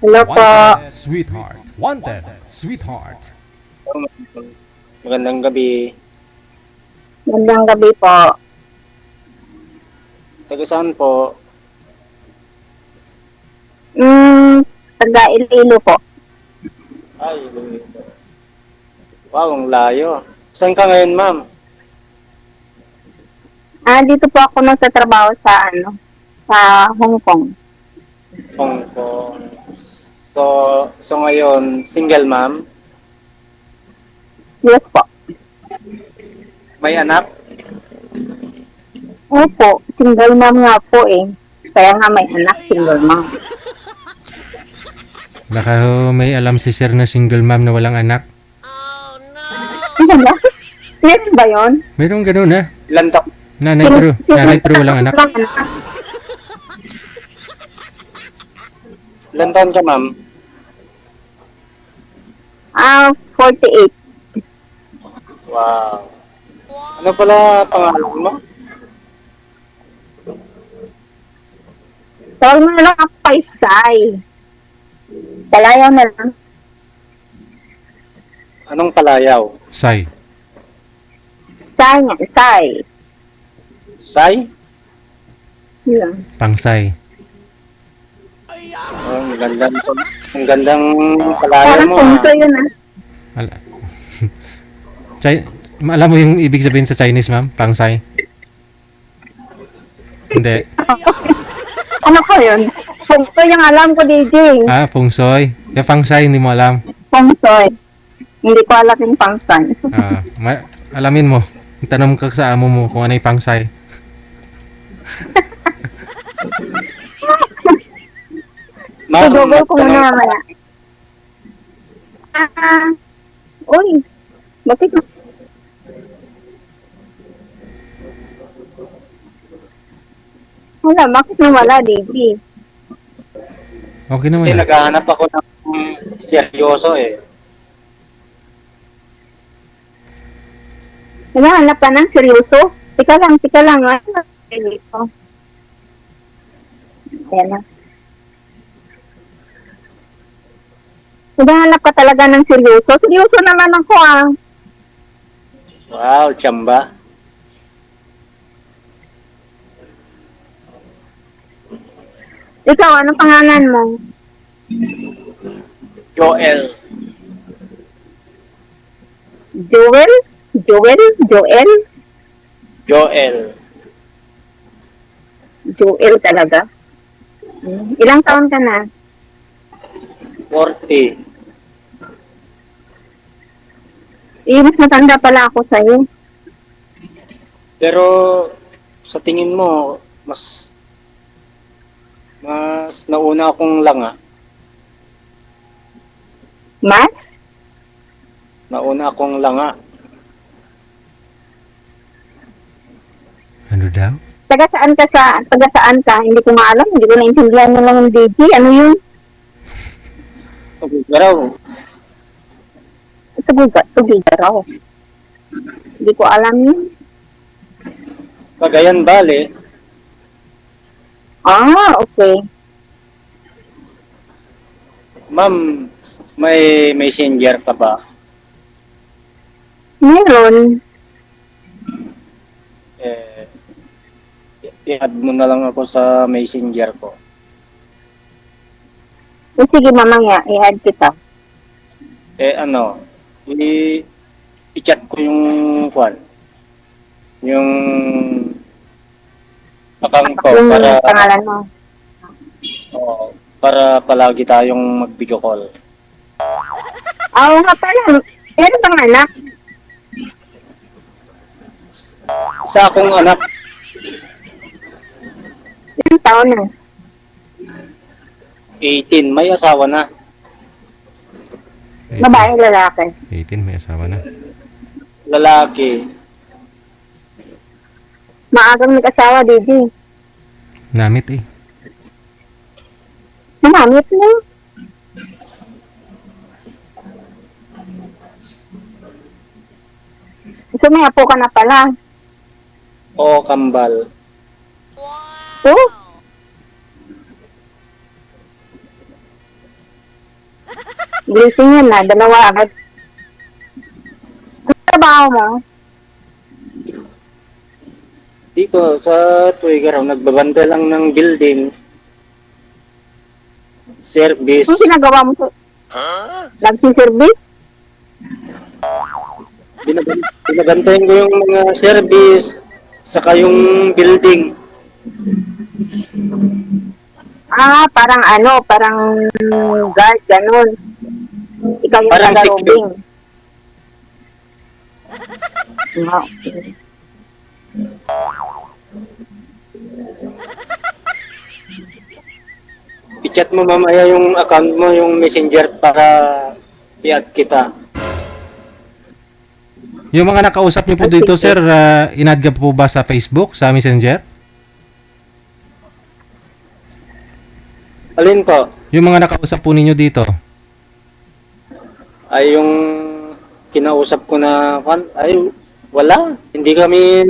Hello po. Wanted, sweetheart. Wanted, sweetheart. Magandang gabi. Magandang gabi po. Taga saan po? Taga Iloilo po. Ay, wow, ang layo. Saan ka ngayon, ma'am? Dito po ako nagtatrabaho sa Hong Kong. Hong Kong. So ngayon, single ma'am? Yes po. May anak? Opo, single mom nga po eh. Kaya nga may anak, single mom. Baka may alam si sir na single mom na walang anak. Ano ba? Yes ba yun? Mayroong ganun ha. Ilan taon? Nanay pero walang anak. Ilan taon ka, ma'am? 48. Wow. Ano pala pangalan mo? Tawag mo na lang ako Paisay. Palayaw na lang. Anong palayaw? Say. Say nga, Say. Sai? Yun. Pangsay. Oh, ang gandang palayaw Parang mo. punto yun Alam mo yung ibig sabihin sa Chinese, ma'am? Pangsay? Hindi. Ano ko yun? Punto yung alam ko, DJ. Pungsoy. Yung pangsay, hindi mo alam. Pangsoy. Hindi ko alam yung pangsoy. Alamin mo. Tanong ka sa amo mo kung ano yung pangsay. Ma'am, Google ko muna tanong- mamaya. Uy. Bakit? Wala, bakit nawala, DJ? Okay naman. Kasi naghahanap ako ng seryoso eh. Naghahanap ka ng seryoso? Tika lang. Ano? Seryoso. Ayan na. Naghahanap ka talaga ng seryoso? Seryoso naman ako Wow, tsamba. Ikaw, anong pangalan mo? Joel. Joel? Joel? Joel. Joel talaga. Ilang taon ka na? 40. Mas matanda pala ako sa'yo. Pero sa tingin mo, mas nauna akong langa. Mas? Nauna akong langa. Ano daw? Taga saan ka? Hindi ko maalam. Hindi ko naintindihan mo lang yung DJ. Ano yun? Garaw. Tubiga raw. Hindi ko alam yun. Cagayan Valley. Okay. Ma'am, may messenger ka ba? Meron. I-add mo na lang ako sa messenger ko. Sige, mamaya. I-add kita. I-chat ko yung yung account ko Yung para pangalan mo. para palagi tayong mag-video call. Oo nga pala. Meron bang anak? Sa akong anak, Ilang taon na? 18, may asawa na. Babae, lalaki. 18, may asawa na. Lalaki. Maagang nag-asawa, DJ. Namit eh. Namamit mo. So, may apo ka na pala. O kambal. Oh? Blessing yan na, dalawa agad. Ano trabaho mo? Dito sa Tuigaraw, nagbabanda lang ng building. Service. Anong ginagawa mo sa... Nagsiservice? Binabantayan ko yung mga service, saka yung building. Ah, parang ano, parang guard, ganun. Ikaw yung Parang taga-robing. Ah, okay. I-chat mo mamaya yung account mo, yung messenger para i-add kita. Yung mga nakausap niyo po dito, sir, inad ka po ba sa Facebook, sa Messenger? Alin po? Yung mga nakausap po ninyo dito. Ay yung kinausap ko na ay wala. Hindi kami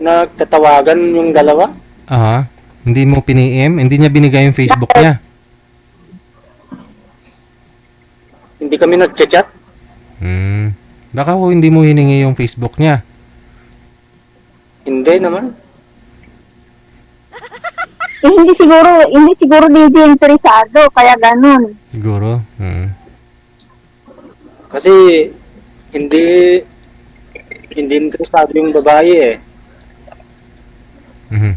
nagtatawagan yung dalawa. Aha. Hindi mo pini-im? Hindi niya binigay yung Facebook niya? Hindi kami nagchat-chat. Baka ho hindi mo hiningi yung Facebook niya. Hindi naman. Hindi siguro DJ interesado, kaya ganun. Siguro. Kasi hindi interesado yung babae eh. Mhm.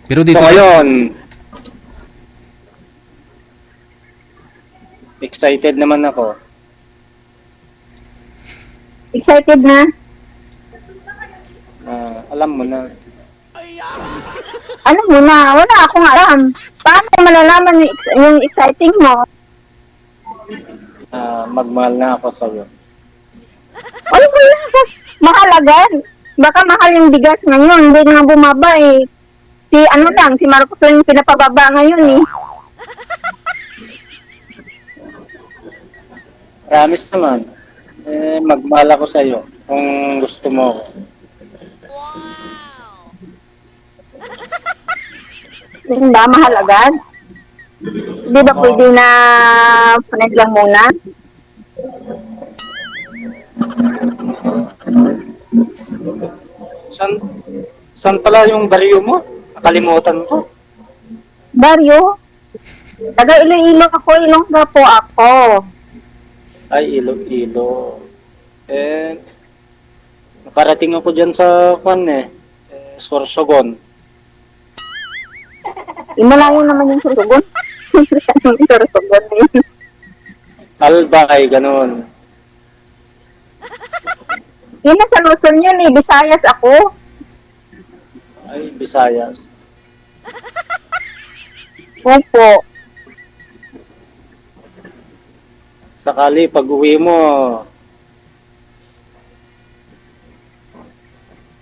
Pero dito So ayun, excited naman ako. Excited na? Alam mo na. Alam mo na, wala akong alam. Paano ko malalaman yung exciting mo? Magmahal na ako sa'yo. Ano ba yan? Mahal agad. Baka mahal yung bigas ngayon. Hindi nga bumaba eh. Si Marcos lang yung pinapababa ngayon eh. Promise naman. Magmahal ako sa'yo kung gusto mo ako. Hindi ba mahal agad? Di ba pwede na friend lang muna? Saan pala yung baryo mo? Nakalimutan ko. Baryo? Taga Iloilo ako, Ilongga po ako. Ay, Iloilo. Nakarating ako dyan sa Sorsogon. Malayo naman yung Sorsogon. Yung Sorsogon na yun. Albay, ganun. Yun na sa Luzon yun eh, Visayas ako. Ay, Visayas. Opo. Sakali, pag uwi mo,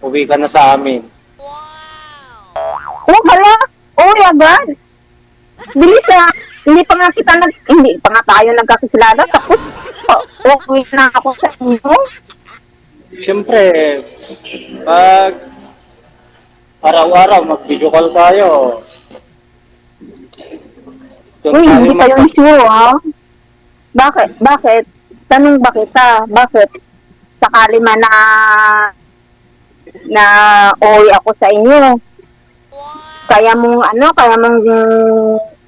uwi ka na sa amin. Oh, hala. Oh, agad. Bilis ah. Hindi pa nga tayo nagkakilala. Tapos, okay na ako sa inyo. Siyempre, pag araw-araw mag-video call tayo. Uy, hindi kayo sure ha? Bakit? Tanong ba kita? Bakit? Sakali man na uwi ako sa inyo. Kaya mong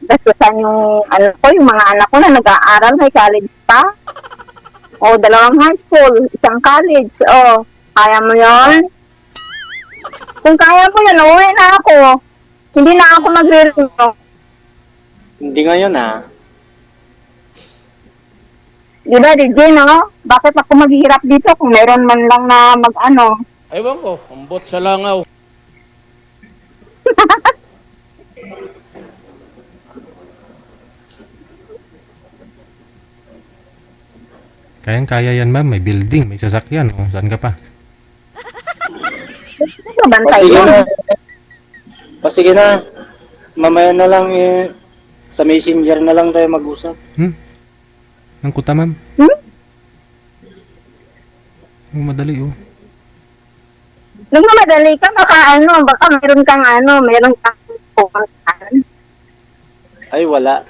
gastusan yung yung mga anak ko na nag-aaral, may college pa. O, 2 high school, 1 college. O, kaya mo yon? Kung kaya mo yun, uwi na ako. Hindi na ako magre-review. Hindi ngayon Di ba, DJ, no? Bakit ako maghihirap dito kung meron man lang na Ewan ko, ambot sa langaw. Kayang-kaya yan, ma'am. May building, may sasakyan. O, saan ka pa? bantay Sige yun. na. Sige na. Mamaya na lang sa messenger na lang tayo mag-usap. Ang kuta, ma'am. Madali, oh. Nagmamadali ka, baka meron kang pupuntahan. Ay, wala.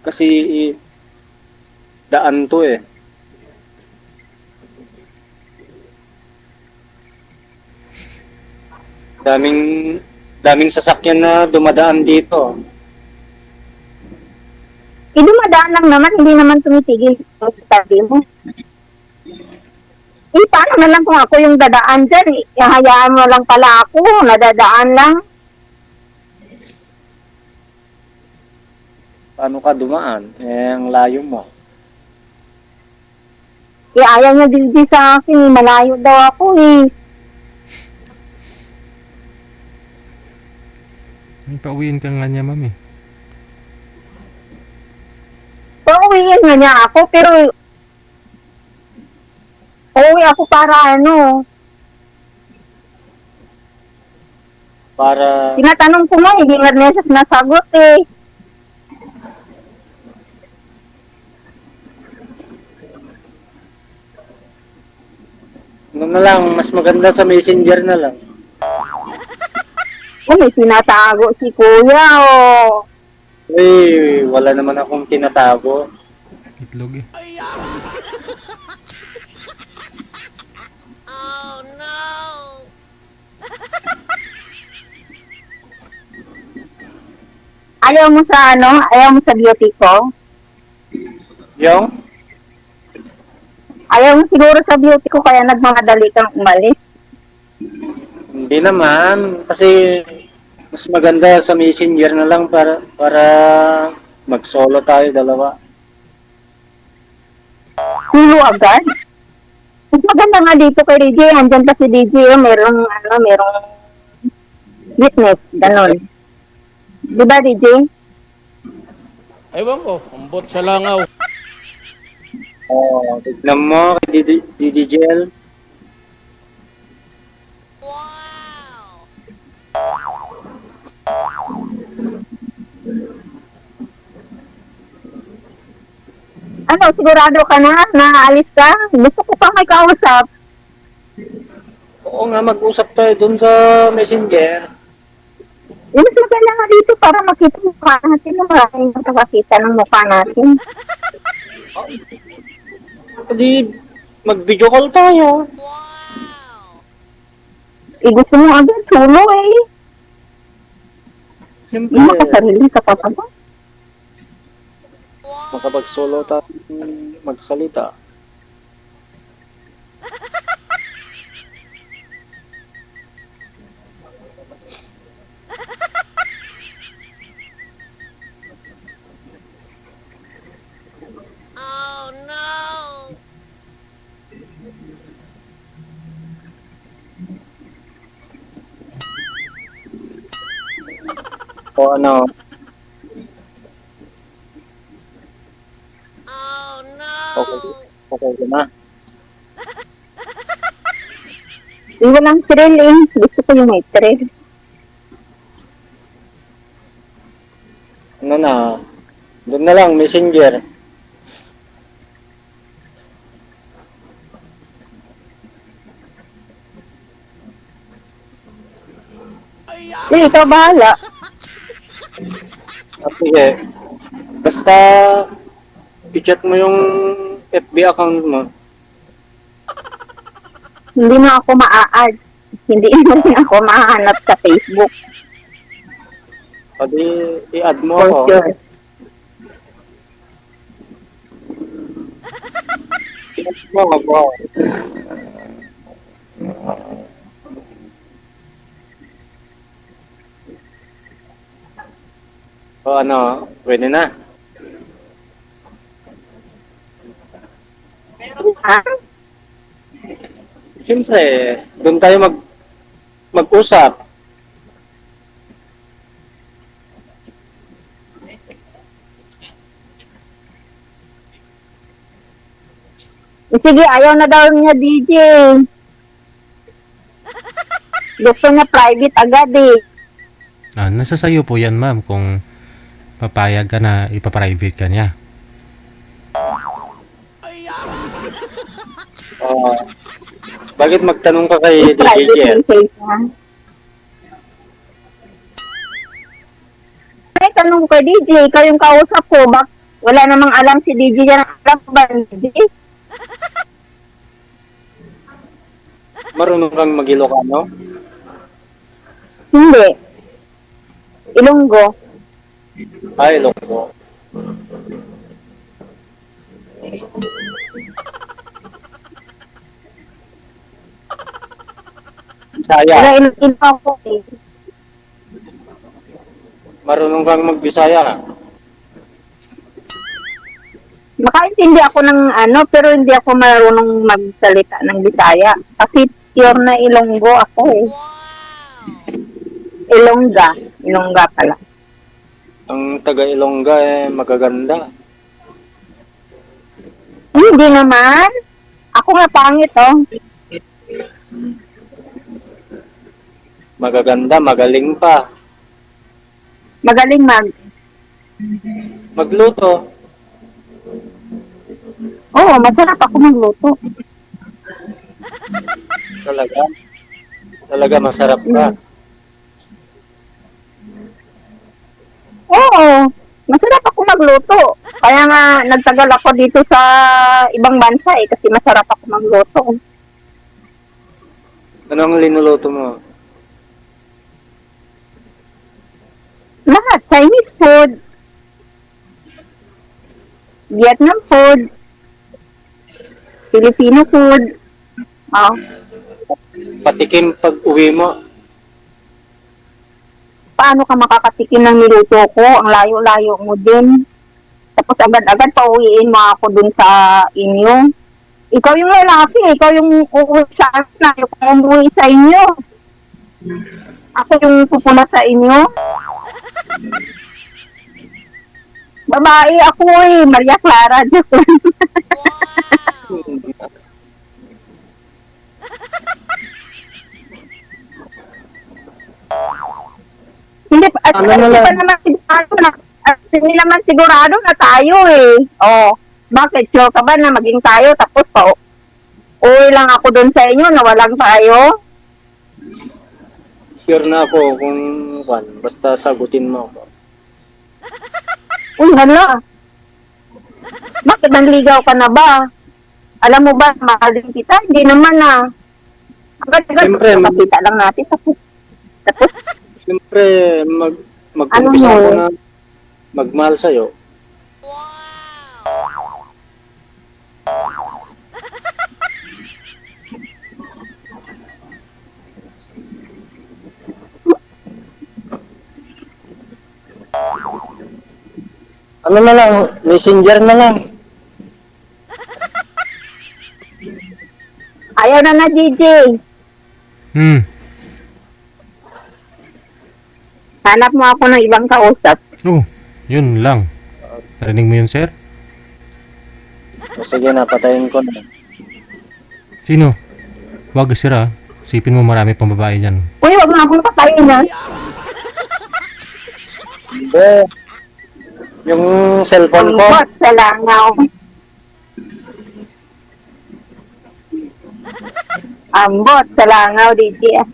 Kasi daan to eh. Daming daming sasakyan na dumadaan dito. Dumadaan lang naman, hindi naman tumitigil sa tabi mo. Paano na lang kung ako yung dadaan dyan? Hayaan mo lang pala ako, nadadaan lang. Paano ka dumaan? Eh, ang layo mo. Ayaw niya din sa akin, malayo daw ako eh. Ay, pauwiin ka nga niya, ma'am eh. Pauwiin nga niya ako, pero uuwi ako para ano. Para Tinatanong ko nga, hindi nga niya siya sinasagot eh. ano na lang, mas maganda sa messenger na lang. May sinatago si kuya oh. Eh, wala naman akong tinatago. Itlog eh. Ayaw mo sa ano? Ayaw mo sa beauty ko? Yung? Ayaw mo siguro sa beauty ko kaya nagmamadali kang umalis. Hindi naman. Kasi mas maganda sa messenger na lang para mag-solo tayo dalawa. Hulo agad? Mas maganda nga dito kay DJ. Andyan pa si DJ. Oh, merong witness. Ganon. Di ba DJ? Ewan ko, ambot sa langaw. Oh, tignan mo kay DDGL. Ano, sigurado ka na? Naalis ka? Gusto ko pa may kausap. Oo nga, mag-usap tayo dun sa messenger. Mas maganda nga dito para makita yung mukha natin. Maraming nakakakita ng mukha natin. Hindi, mag-video call tayo. Gusto mo agad, sulo eh. Siyempre, Hindi makasarili ka pa ba? makapag-solo tayo magsalita. O ano, okay ka na. Walang thrill eh. Gusto ko yung may thrill. Ano na, doon na lang, messenger. Ikaw bahala. Sige, basta i-chat mo yung FB account mo. Hindi na ako maa-add. Hindi mo rin ako mahanap sa Facebook. O di, i-add mo For ako. sure. I-add mo ako. O ano, pwede na. Ha? Siyempre, doon tayo mag-usap. Sige, ayaw na daw niya DJ. Gusto niya private agad eh. Nasa sayo po yan, ma'am, kung papayag ka na ipaprivate ka niya. Bakit magtanong ka kay Private DJGL? message niya. na itanong kay DJ, ikaw yung kausap ko, wala namang alam si DJ yan, alam ba DJ? Marunong kang mag-Ilocano? Hindi. Ilonggo. Ay, Ilonggo. Bisaya. Wala Ilonggo ako eh. Marunong kang mag-Bisaya. Makaintindi ako ng pero hindi ako marunong magsalita ng Bisaya. Kasi pure na Ilonggo ako eh. Ilongga pala. Ang taga-Ilongga magaganda. Hindi naman. Ako nga pangit oh. Magaganda, magaling pa. Magaling Magluto. Oo, masarap ako magluto. Talaga. Talaga masarap ka. Oo, masarap ako magluto. Kaya nga nagtagal ako dito sa ibang bansa eh kasi masarap ako magluto. Ano ang linuluto mo? Lahat, Chinese food, Vietnam food, Filipino food. Oh, Patikim pag uwi mo. paano ka makakatikim ng niluto ko? Ang layo-layo mo din. Tapos agad-agad pauwiin mo ako dun sa inyo. Ikaw yung lalaki, ikaw yung uuwi sa akin, ayaw kong umuwi sa inyo. Ako yung pupuna sa inyo. Babae ako eh, Maria Clara. Hindi naman sigurado na tayo eh. Oh, bakit sure ka ba na maging tayo tapos uwi lang ako doon sa inyo na walang tayo? Sure na ako kung basta sagutin mo ako. Uy, hala. Bakit nanligaw ka na ba? Alam mo ba, mahalin kita? Hindi naman ah. Agad-agad, Siyempre, makita lang natin. Tapos, Siyempre, mag-umpisa Ano mo? ko na magmahal sa'yo. Ano na lang, messenger na lang. ayaw na DJ. Hanap mo ako ng ibang kausap. Oh, yun lang. Narinig mo yun, sir? O sige na, patayin ko na. Sino? Wag sira. Sipin mo marami pang babae dyan. Uy, wag mo akong patayin ha. Eh, yung cellphone ko, Ambot sa langaw. Ambot sa langaw, DJ.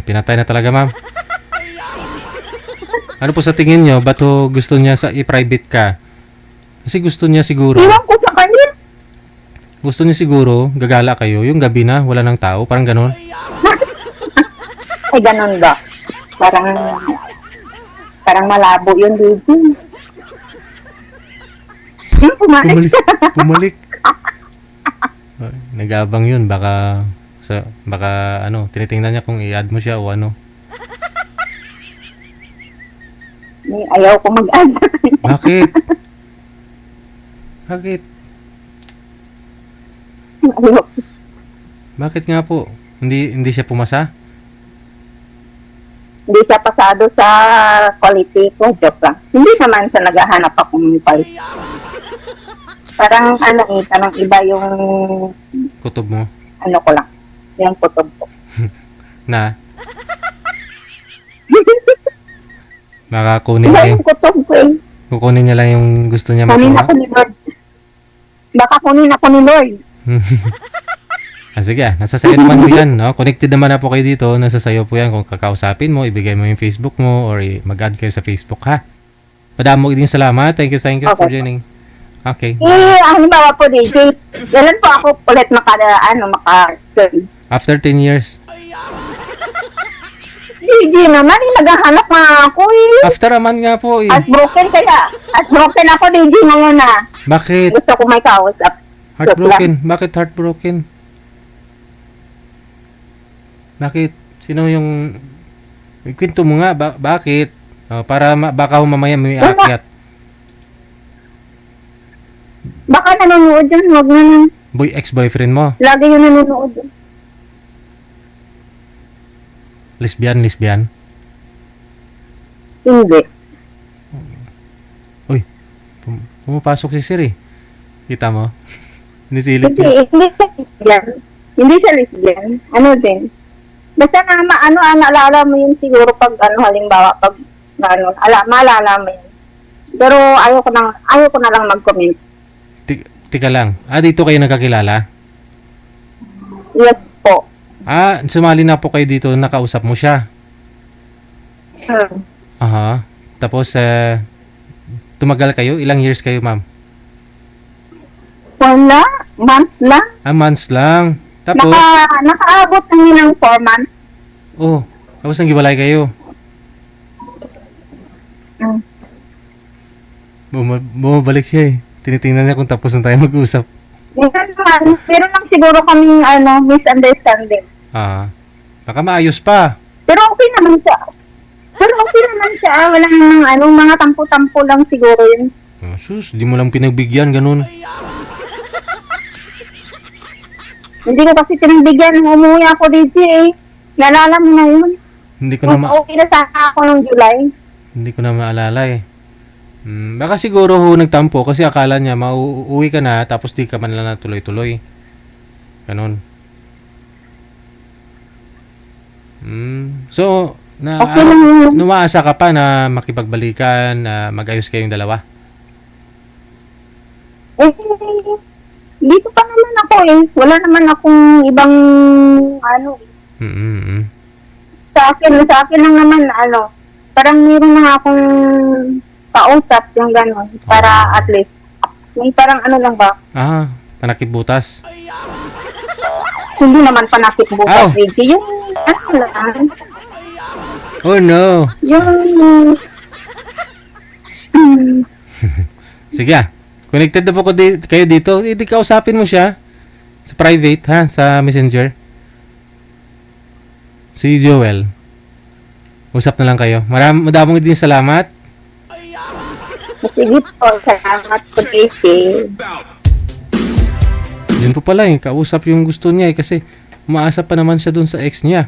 Pinatay na talaga, ma'am. Ano po sa tingin nyo? Ba't ho gusto niya i-private ka? Kasi gusto niya siguro, Iwan ko sa kanya. gusto niya siguro, gagala kayo, yung gabi na, wala nang tao, parang ganon. Ay, ganun ba? Parang malabo yun, DJ. Pumalik. Pumalik. Nag-aabang yun, baka tinitingnan niya kung i-add mo siya o ano. Ayaw ko mag-add. Bakit? Bakit? Ayaw. Bakit nga po? Hindi siya pumasa? Hindi siya pasado sa quality ko. Joke lang. Hindi naman siya naghahanap akong quality. Parang parang iba yung Kutob mo? ko lang. Yung kutob ko. Na? Baka kunin Iba niya yung kutob ko eh. kukunin niya lang yung gusto niya Kunin makuha. ako ni Lord. Baka kunin ako ni Lord. Sige, nasasayo naman po yan, no? Connected naman na po kayo dito, nasasayo po yan kung kakausapin mo, ibigay mo yung Facebook mo, or mag-add kayo sa Facebook, ha? Madamo din salamat. Thank you for Okay. joining. Okay. Halimbawa po, DJ, kailan po ako ulit maka-turn? After 10 years. DJ naman, naghahanap nga ako eh. After a month nga po, eh. At broken ako, DJ, ngayon na. Bakit? Gusto ko may kausap. Heartbroken? Bakit heartbroken? Bakit? Sino yung... Kwento mo nga, bakit? Para baka mamaya may aakyat. Baka nanonood yun, wag na. Ex-boyfriend mo? Lagi yun nanonood yun. Lesbian? Hindi. Pumapasok si Siri. Kita mo? Sinisilip Hindi, niya. hindi siya lesbian. Hindi siya lesbian. Ano din. Basta na naalala mo yun siguro pag halimbawa pag maalala mo yun. Pero ayoko na lang mag-comment. Tika lang. Dito kayo nagkakilala? Yes po. Sumali na po kayo dito, nakausap mo siya. Hmm. Aha. Tapos, tumagal kayo? Ilang years kayo, ma'am? Wala, months lang. Months lang. Tapos, Nakaabot kami ng 4 months. tapos nang gibalay kayo. Hmm. Bumabalik siya eh. Tinitingnan niya kung tapos na tayo mag-usap. Pero lang siguro kaming misunderstanding. Baka maayos pa. Pero okay naman siya. Wala namang mga tampo-tampo lang siguro yun. Sus, di mo lang pinagbigyan, ganun. Hindi ko kasi pinagbigyan. Umuwi ako dito eh. Nalala mo na yun. Hindi ko na Okay na sana ako ng July. Hindi ko na maalala eh. Baka siguro nagtampo kasi akala niya mauuwi ka na tapos di ka man lang natuloy-tuloy. Ganon. So, Okay lang yun. numaasa ka pa na makipagbalikan, na mag-ayos kayong dalawa? Dito pa naman ako eh. Wala naman akong ibang Sa akin lang naman parang meron na akong pausap yung gano'n. Para at least may parang lang ba? Panakip-butas. Hindi naman panakit Ow! bukas video. Yung lang. Oh no! Yung Sige connected na po kayo dito. Hindi kausapin mo siya sa private, ha? Sa messenger. Si Joel. Usap na lang kayo. Madamong din salamat. sige po, salamat po, Casey. Yun po pala kausap yung gusto niya kasi umaasa pa naman siya dun sa ex niya.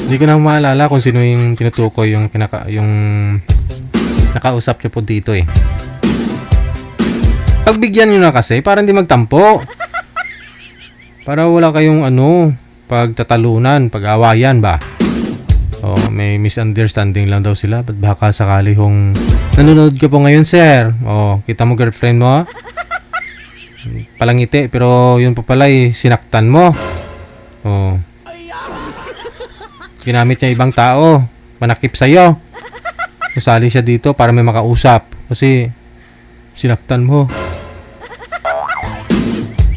Hindi ko na maalala kung sino yung tinutukoy yung nakausap niyo po dito eh. Pagbigyan niyo na kasi para hindi magtampo. Para wala kayong pagtatalunan, pag-awayan ba. May misunderstanding lang daw sila. Ba't baka sakali kung nanonood ka po ngayon, sir? Kita mo girlfriend mo? Palangiti, pero yun pa pala sinaktan mo. Ginamit niya ibang tao. Manakip sa'yo. Usali siya dito para may makausap. Kasi sinaktan mo.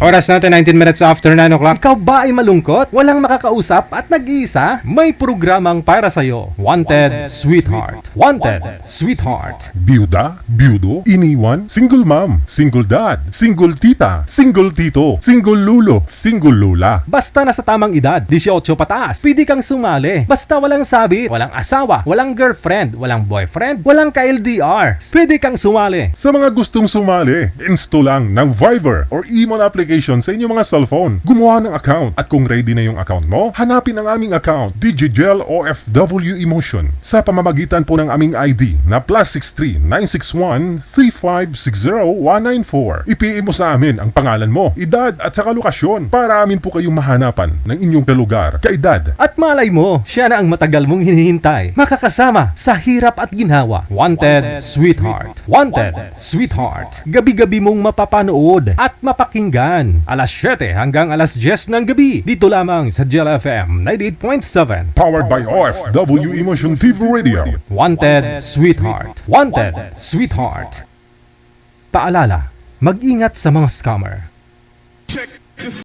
Oras natin, 19 minutes after 9 o'clock. Ikaw ba ay malungkot? Walang makakausap at nag-iisa? May programang para sa'yo. Wanted, Sweetheart. Wanted, Sweetheart. Byuda, byudo, iniwan, single mom, single dad, single tita, single tito, single lulo, single lula. Basta nasa tamang edad, 18 pataas, pwede kang sumali. Basta walang sabit, walang asawa, walang girlfriend, walang boyfriend, walang ka-LDR. Pwede kang sumali. Sa mga gustong sumali, install lang ng Viber or Emon application sa inyong mga cellphone. Gumawa ng account at kung ready na yung account mo, hanapin ang aming account, Digigel OFW Emotion, sa pamamagitan po ng aming ID na +63 961 3560 194. I-PM mo sa amin ang pangalan mo, edad at saka lokasyon para amin po kayong mahanapan ng inyong lugar, kaedad. At malay mo, siya na ang matagal mong hinihintay. Makakasama sa hirap at ginhawa. Wanted, Sweetheart. Wanted, Sweetheart. Gabi-gabi mong mapapanood at mapakinggan yan. Alas 7 hanggang alas 10 ng gabi. Dito lamang sa Gel FM 98.7. Powered by OFW Emotion TV Radio. Wanted Sweetheart. Wanted Sweetheart. Paalala, mag-ingat sa mga scammer. Check